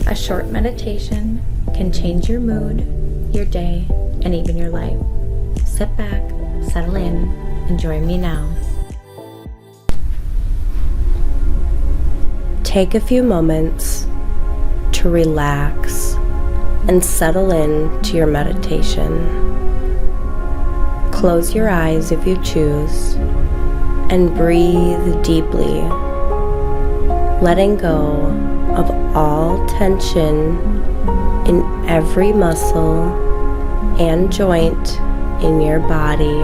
A short meditation can change your mood, your day, and even your life. Sit back, settle in, and join me now. Take a few moments to relax and settle in to your meditation. Close your eyes if you choose and breathe deeply, letting go of all tension in every muscle and joint in your body.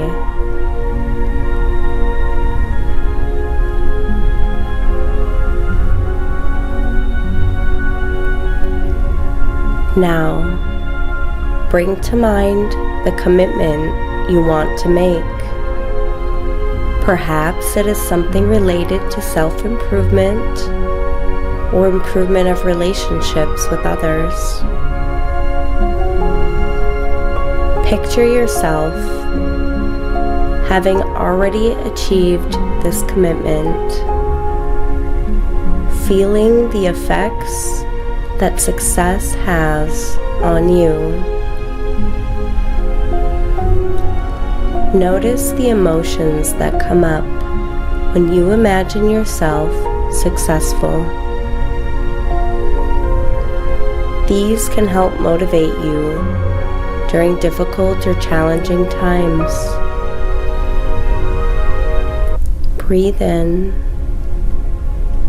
Now, bring to mind the commitment you want to make. Perhaps it is something related to self-improvement or improvement of relationships with others. Picture yourself having already achieved this commitment, feeling the effects that success has on you. Notice the emotions that come up when you imagine yourself successful. These can help motivate you during difficult or challenging times. Breathe in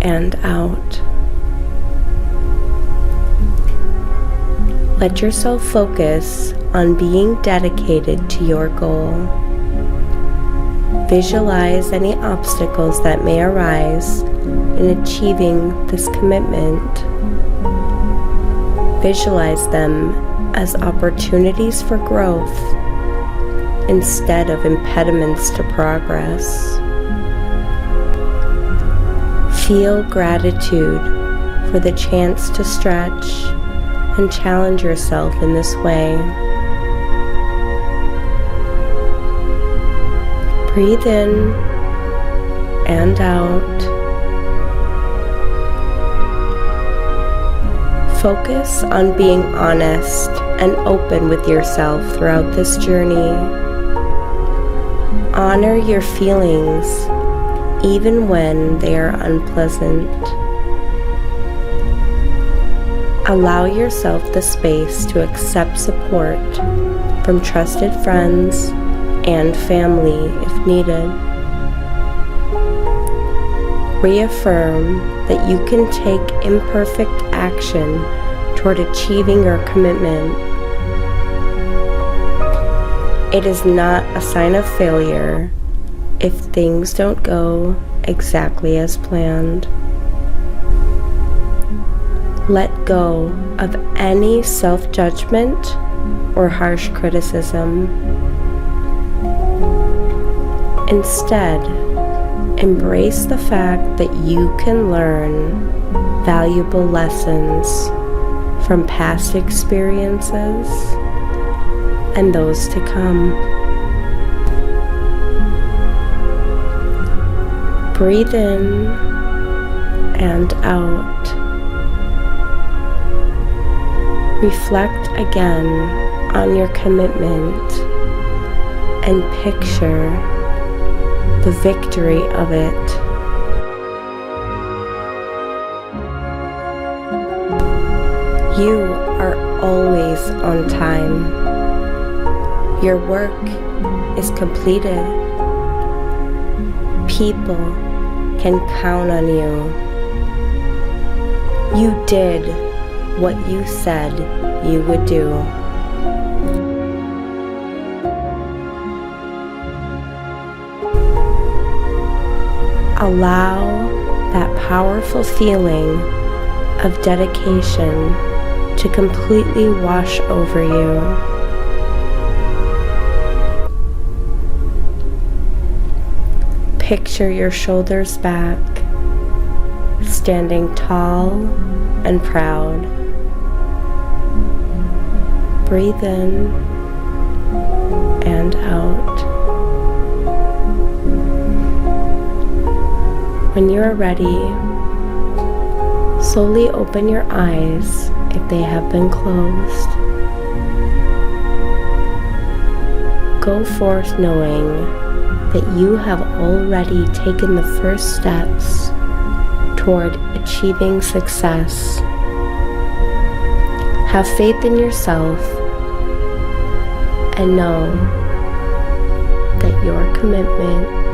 and out. Let yourself focus on being dedicated to your goal. Visualize any obstacles that may arise in achieving this commitment. Visualize them as opportunities for growth instead of impediments to progress. Feel gratitude for the chance to stretch and challenge yourself in this way. Breathe in and out. Focus on being honest and open with yourself throughout this journey. Honor your feelings even when they are unpleasant. Allow yourself the space to accept support from trusted friends and family if needed. Reaffirm that you can take imperfect action toward achieving your commitment. It is not a sign of failure if things don't go exactly as planned. Let go of any self-judgment or harsh criticism. Instead, embrace the fact that you can learn valuable lessons from past experiences and those to come. Breathe in and out. Reflect again on your commitment and picture the victory of it. You are always on time. Your work is completed. People can count on you. You did what you said you would do. Allow that powerful feeling of dedication to completely wash over you. Picture your shoulders back, standing tall and proud. Breathe in and out. When you are ready, slowly open your eyes if they have been closed. Go forth knowing that you have already taken the first steps toward achieving success. Have faith in yourself and know that your commitment